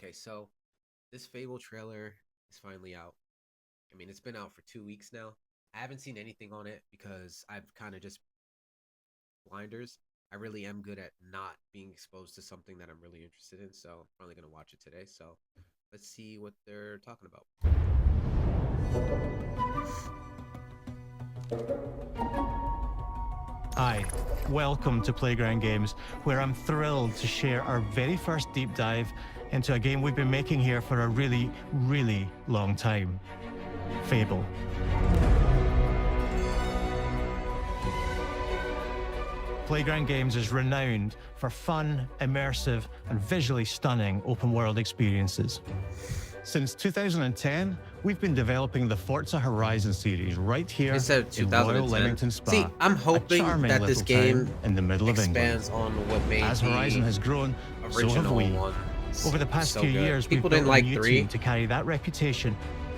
Okay, so this Fable trailer is finally out. I mean, it's been out for 2 weeks now. I haven't seen anything on it because I've kind of just blinders. I really am good at not being exposed to something that I'm really interested in, so I'm finally gonna watch it today. So let's see what they're talking about. Hi, welcome to Playground Games, where I'm thrilled to share our very first deep dive into a game we've been making here for a really, really long time. Fable. Playground Games is renowned for fun, immersive, and visually stunning open-world experiences. Since 2010, we've been developing the Forza Horizon series right here in Royal Leamington Spa. See, I'm hoping that this game in the middle of expands on what made As Horizon has grown, so have we. Over the past few years, we've built a new team to carry that reputation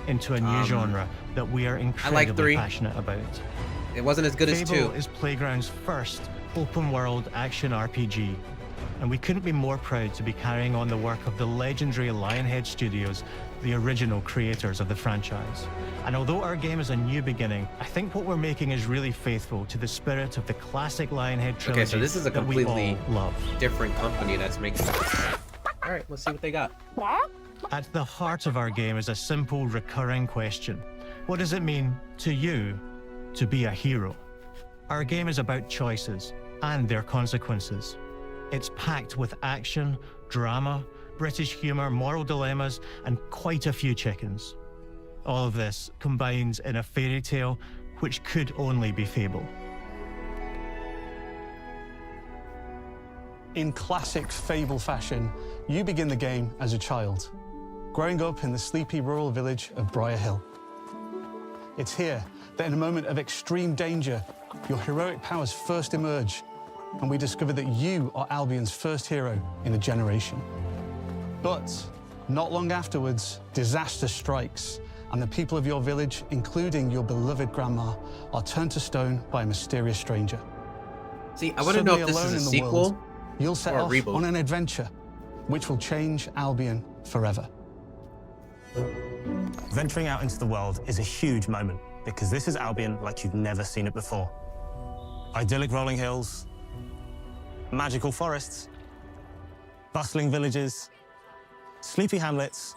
into a new genre that we are incredibly passionate about. It wasn't as good as 2. Fable is Playground's first open-world action RPG, and we couldn't be more proud to be carrying on the work of the legendary Lionhead Studios, the original creators of the franchise. And although our game is a new beginning, I think what we're making is really faithful to the spirit of the classic Lionhead trilogy. Okay, so this is a completely love. different company that's making this. All right, let's see what they got. At the heart of our game is a simple, recurring question. What does it mean to you to be a hero? Our game is about choices and their consequences. It's packed with action, drama, British humour, moral dilemmas, and quite a few chickens. All of this combines in a fairy tale which could only be Fable. In classic Fable fashion, you begin the game as a child, growing up in the sleepy rural village of Briar Hill. It's here that in a moment of extreme danger, your heroic powers first emerge, and we discover that you are Albion's first hero in a generation. But not long afterwards, disaster strikes, and the people of your village, including your beloved grandma, are turned to stone by a mysterious stranger. See, I want to know if this is a sequel you'll set off on an adventure which will change Albion forever. Venturing out into the world is a huge moment because this is Albion like you've never seen it before. Idyllic rolling hills, magical forests, bustling villages, sleepy hamlets,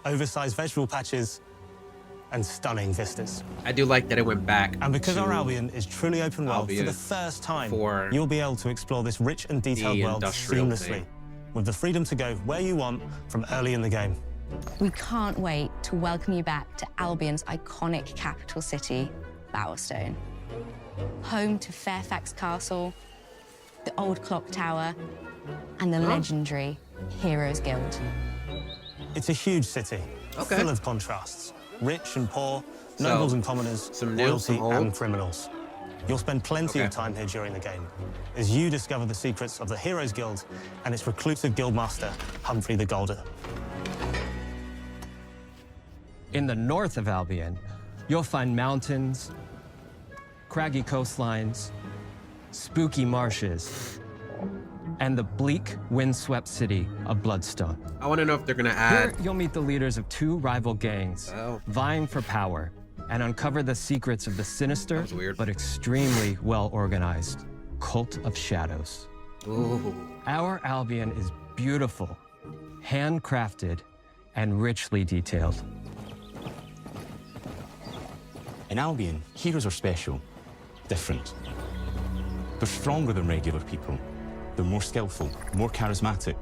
oversized vegetable patches, and stunning vistas. I do like that it went back. And because our Albion is truly open world, for the first time, you'll be able to explore this rich and detailed world seamlessly, with the freedom to go where you want from early in the game. We can't wait to welcome you back to Albion's iconic capital city, Bowerstone. Home to Fairfax Castle, the old clock tower, and the legendary Heroes Guild. It's a huge city, full of contrasts. Rich and poor, nobles and commoners, royalty and criminals. You'll spend plenty of time here during the game as you discover the secrets of the Heroes Guild and its reclusive guildmaster, Humphrey the Golder. In the north of Albion, you'll find mountains, craggy coastlines, spooky marshes, and the bleak, windswept city of Bloodstone. I want to know if they're going to add... Here, you'll meet the leaders of 2 rival gangs vying for power and uncover the secrets of the sinister but extremely well-organized Cult of Shadows. Ooh. Our Albion is beautiful, handcrafted, and richly detailed. In Albion, heroes are special, different. They're stronger than regular people. They're more skillful, more charismatic.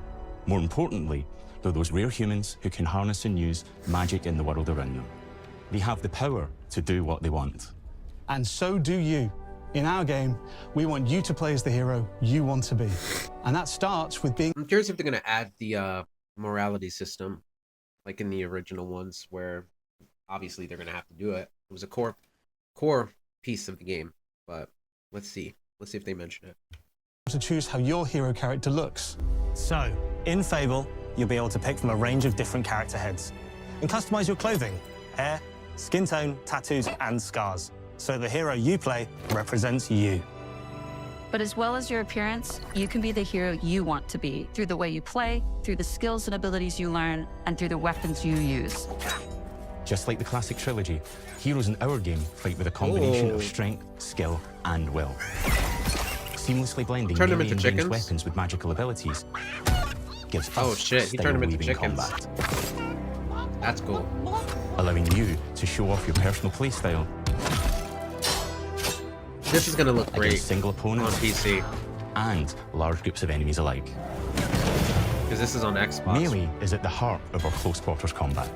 More importantly, they're those rare humans who can harness and use magic in the world around them. They have the power to do what they want. And so do you. In our game, we want you to play as the hero you want to be. And that starts with being... I'm curious if they're going to add the morality system, like in the original ones, where obviously they're going to have to do it. It was a core piece of the game, but let's see. Let's see if they mention it. To choose how your hero character looks. So, in Fable, you'll be able to pick from a range of different character heads and customize your clothing, hair, skin tone, tattoos, and scars, so the hero you play represents you. But as well as your appearance, you can be the hero you want to be through the way you play, through the skills and abilities you learn, and through the weapons you use. Just like the classic trilogy, heroes in our game fight with a combination of strength, skill, and will. Seamlessly blending Turn them melee into and ranged chickens? weapons with magical abilities gives us Oh shit, he turned them into style-weaving chickens. combat, That's cool. allowing you to show off your personal playstyle This is gonna look great against single on opponents PC and large groups of enemies alike. because this is on Xbox. Melee is at the heart of our close quarters combat.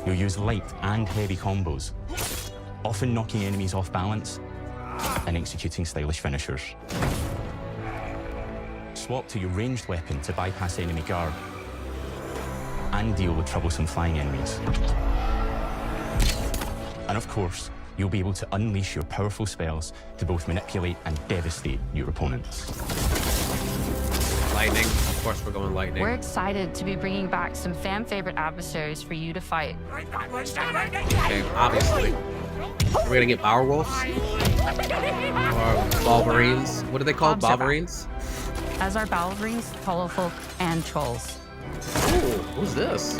You'll use light and heavy combos, often knocking enemies off balance and executing stylish finishers. Swap to your ranged weapon to bypass enemy guard and deal with troublesome flying enemies. And of course, you'll be able to unleash your powerful spells to both manipulate and devastate your opponents. Lightning. Of course, we're going lightning. We're excited to be bringing back some fan-favorite adversaries for you to fight. Okay, obviously. Are we gonna get Bower Wolves? Or Wolverines? What are they called? Wolverines? As our Balverines, Hollowfolk, and Trolls. Ooh, who's this?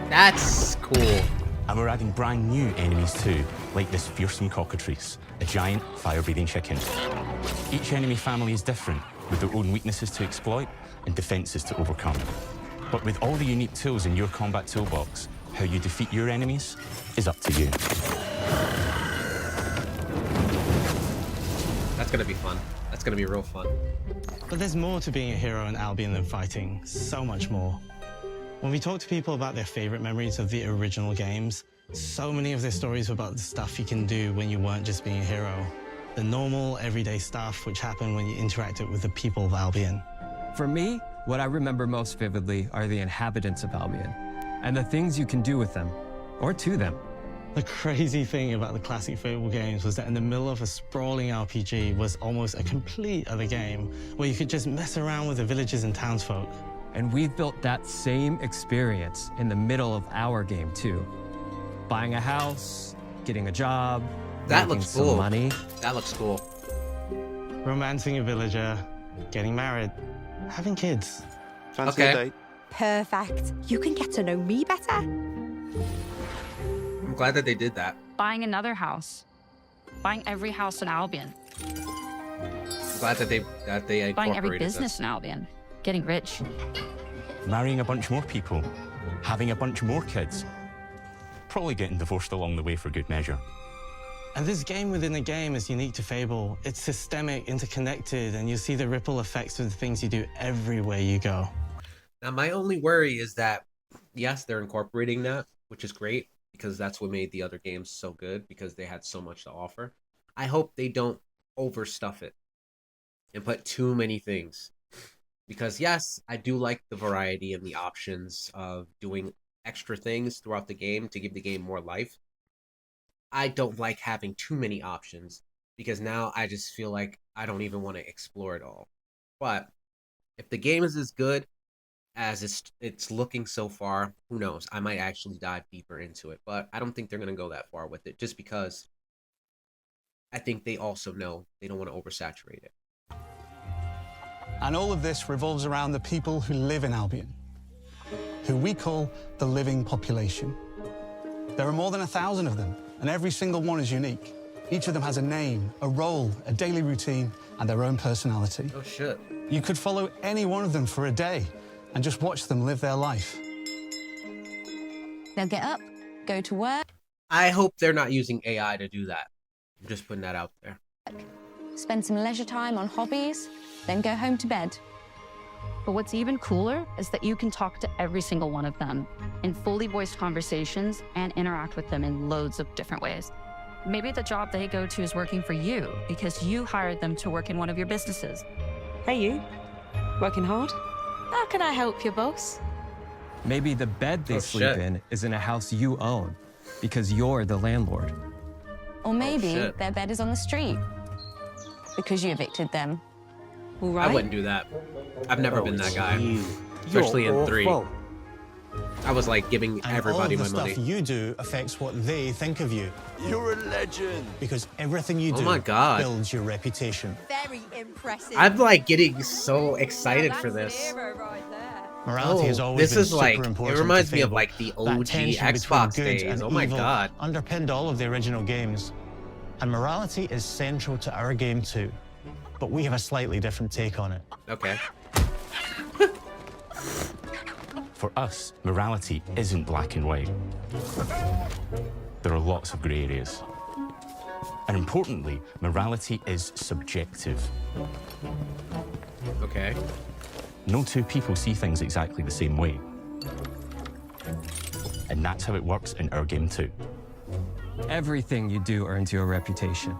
That's cool. And we're adding brand new enemies too, like this fearsome cockatrice, a giant fire-breathing chicken. Each enemy family is different, with their own weaknesses to exploit and defenses to overcome. But with all the unique tools in your combat toolbox, how you defeat your enemies is up to you. That's gonna be fun. That's gonna be real fun. But there's more to being a hero in Albion than fighting, so much more. When we talk to people about their favorite memories of the original games, so many of their stories were about the stuff you can do when you weren't just being a hero. The normal, everyday stuff which happened when you interacted with the people of Albion. For me, what I remember most vividly are the inhabitants of Albion and the things you can do with them or to them. The crazy thing about the classic Fable games was that in the middle of a sprawling RPG was almost a complete other game where you could just mess around with the villages and townsfolk. And we've built that same experience in the middle of our game too. Buying a house, getting a job, That making looks some cool. money. That looks cool. Romancing a villager, getting married, having kids. Fancy Okay. a date? Perfect. You can get to know me better. I'm glad that they did that. Buying another house. Buying every house in Albion. I'm glad that they incorporated Buying every this. business in Albion. Getting rich. Marrying a bunch more people, having a bunch more kids, probably getting divorced along the way for good measure. And this game within a game is unique to Fable. It's systemic, interconnected, and you see the ripple effects of the things you do everywhere you go. Now, my only worry is that, yes, they're incorporating that, which is great, because that's what made the other games so good, because they had so much to offer. I hope they don't overstuff it and put too many things. Because, yes, I do like the variety and the options of doing extra things throughout the game to give the game more life. I don't like having too many options, because now I just feel like I don't even want to explore it all. But if the game is as good as it's looking so far, who knows? I might actually dive deeper into it. But I don't think they're going to go that far with it, just because I think they also know they don't want to oversaturate it. And all of this revolves around the people who live in Albion, who we call the living population. There are more than 1,000 of them, and every single one is unique. Each of them has a name, a role, a daily routine, and their own personality. Oh, shit. You could follow any one of them for a day and just watch them live their life. They'll get up, go to work, I hope they're not using AI to do that. I'm just putting that out there. spend some leisure time on hobbies, then go home to bed. But what's even cooler is that you can talk to every single one of them in fully voiced conversations and interact with them in loads of different ways. Maybe the job they go to is working for you because you hired them to work in one of your businesses. Hey, you. Working hard? How can I help you, boss? Maybe the bed they Oh, sleep shit. in is in a house you own because you're the landlord. Or maybe shit. their bed is on the street because you evicted them. All I right. wouldn't do that. I've never been that guy. Especially in 3. I was like giving And everybody all my of the money. stuff you do affects what they think of you. You're a legend. Because everything you Oh do my God. builds your reputation. Very impressive. I'm like getting so excited for this. Morality has Oh, always this been is like, super it important to reminds me of Fable. like the That OG tension between Xbox good days. and Oh my evil God. underpinned all of the original games. And morality is central to our game too. But we have a slightly different take on it. Okay. For us, morality isn't black and white. There are lots of grey areas. And importantly, morality is subjective. Okay. No two people see things exactly the same way. And that's how it works in our game too. Everything you do earns you a reputation.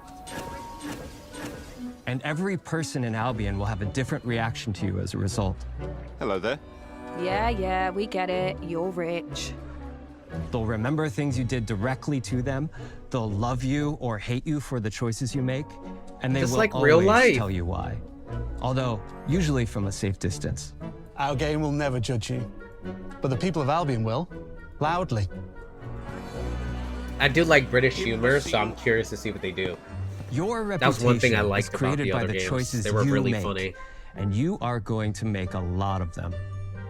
And every person in Albion will have a different reaction to you as a result. Hello there. Yeah, we get it. You're rich. They'll remember things you did directly to them. They'll love you or hate you for the choices you make. And they Just will like real always life. tell you why. Although, usually from a safe distance. Our game will never judge you, but the people of Albion will, loudly. I do like British humor, so I'm curious to see what they do. Your That was one thing I reputation liked is about created the by other the games. choices They were you really make, funny. and you are going to make a lot of them.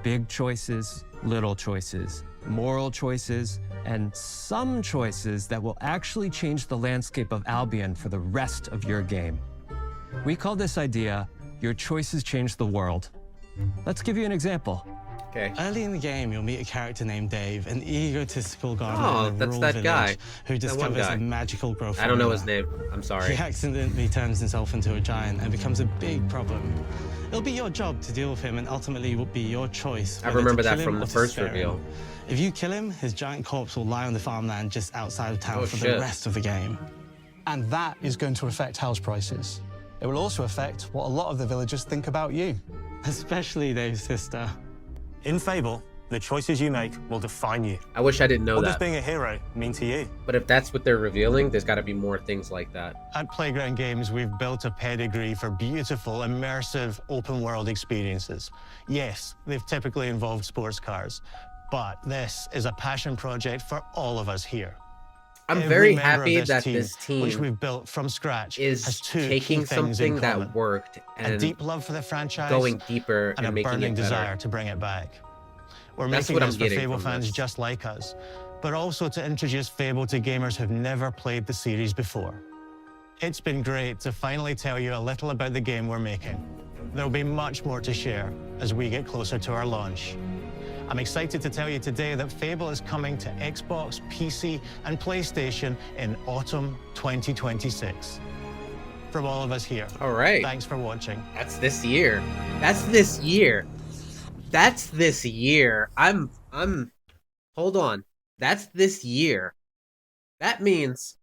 Big choices, little choices, moral choices, and some choices that will actually change the landscape of Albion for the rest of your game. We call this idea, your choices change the world. Let's give you an example. Okay. Early in the game, you'll meet a character named Dave, an egotistical gardener Oh, in a that's rural that village guy. who That one discovers guy. a magical growth I don't know formula. his name. I'm sorry. He accidentally turns himself into a giant and becomes a big problem. It'll be your job to deal with him, and ultimately it will be your choice. I whether remember to that kill from him the or to first spare him. reveal. If you kill him, his giant corpse will lie on the farmland just outside of town Oh, for shit. the rest of the game. And that is going to affect house prices. It will also affect what a lot of the villagers think about you. Especially Dave's sister. In Fable, the choices you make will define you. I wish I didn't know What does that. being a hero mean to you? But if that's what they're revealing, there's got to be more things like that. At Playground Games, we've built a pedigree for beautiful, immersive, open-world experiences. Yes, they've typically involved sports cars, but this is a passion project for all of us here. I'm Every very member of happy that this which team we've built from scratch, is has two key taking things in something common. that worked A and deep love for the franchise, going deeper and a and making burning it better. desire to bring it back. We're That's making what I'm this for getting Fable from fans this. just like us, but also to introduce Fable to gamers who've never played the series before. It's been great to finally tell you a little about the game we're making. There'll be much more to share as we get closer to our launch. I'm excited to tell you today that Fable is coming to Xbox, PC, and PlayStation in autumn 2026. From all of us here, All right. thanks for watching. That's this year. That's this year. That's this year. Hold on. That's this year. That means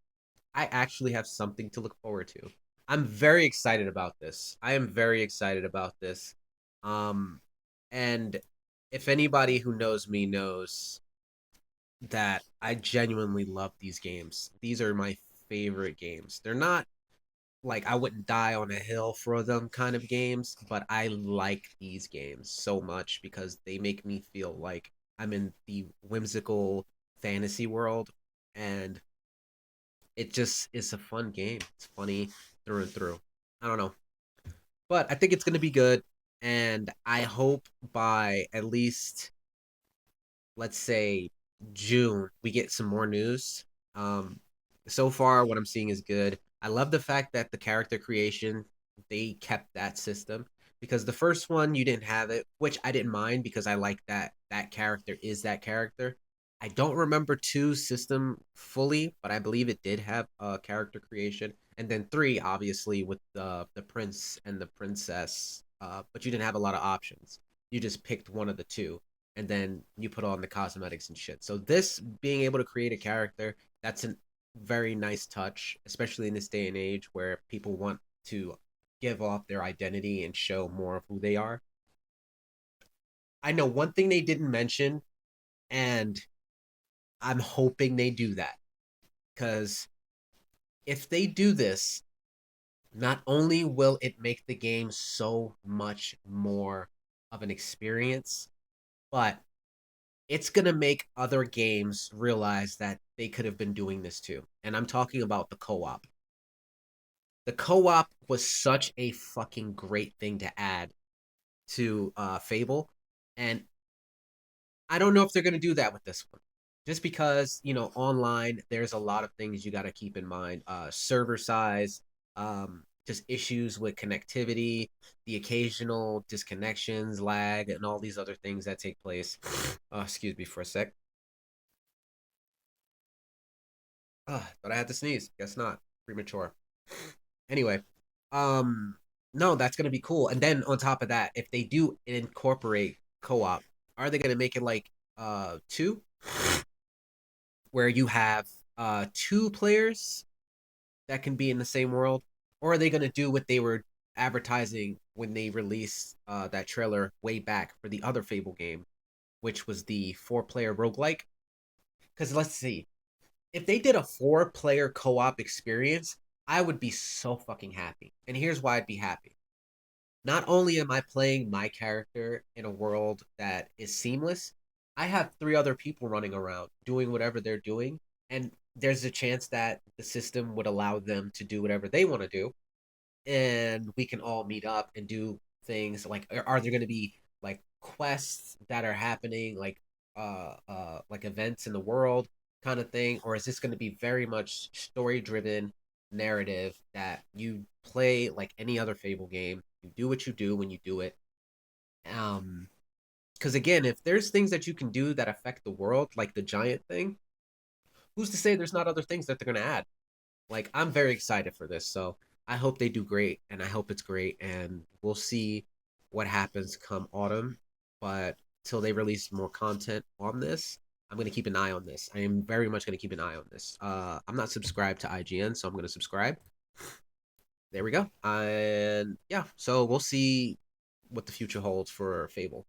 I actually have something to look forward to. I'm very excited about this. I am very excited about this. And if anybody who knows me knows that I genuinely love these games. These are my favorite games. They're not like I wouldn't die on a hill for them kind of games, but I like these games so much because they make me feel like I'm in the whimsical fantasy world, and it just is a fun game. It's funny through and through. I don't know. But I think it's going to be good, and I hope by at least, let's say, June, we get some more news. So far, what I'm seeing is good. I love the fact that the character creation, they kept that system, because the first one you didn't have it, which I didn't mind because I like that character is that character. I don't remember 2's system fully, but I believe it did have character creation. And then 3, obviously, with the prince and the princess, but you didn't have a lot of options. You just picked one of the 2, and then you put on the cosmetics and shit. So this being able to create a character, that's a very nice touch, especially in this day and age where people want to give off their identity and show more of who they are. I know one thing they didn't mention, and I'm hoping they do that, because if they do this, not only will it make the game so much more of an experience, but it's gonna make other games realize that they could have been doing this too. And I'm talking about the co-op. The co-op was such a fucking great thing to add to Fable, and I don't know if they're gonna do that with this one. Just because, online there's a lot of things you got to keep in mind. Server size, just issues with connectivity, the occasional disconnections, lag, and all these other things that take place. Excuse me for a sec. Thought I had to sneeze. Guess not. Premature. Anyway, no, that's gonna be cool. And then on top of that, if they do incorporate co-op, are they gonna make it like two, where you have two players that can be in the same world, or are they gonna do what they were advertising when they released that trailer way back for the other Fable game, which was the 4-player roguelike? Because let's see, if they did a 4-player co-op experience, I would be so fucking happy. And here's why I'd be happy. Not only am I playing my character in a world that is seamless, I have 3 other people running around doing whatever they're doing, and there's a chance that the system would allow them to do whatever they want to do, and we can all meet up and do things. Like, are there going to be like quests that are happening, like events in the world kind of thing, or is this going to be very much story driven narrative that you play like any other Fable game? You do what you do when you do it. Because again, if there's things that you can do that affect the world, like the giant thing, who's to say there's not other things that they're going to add? Like, I'm very excited for this. So I hope they do great, and I hope it's great, and we'll see what happens come autumn. But till they release more content on this, I'm going to keep an eye on this. I am very much going to keep an eye on this. I'm not subscribed to IGN, so I'm going to subscribe. There we go. And yeah, so we'll see what the future holds for Fable.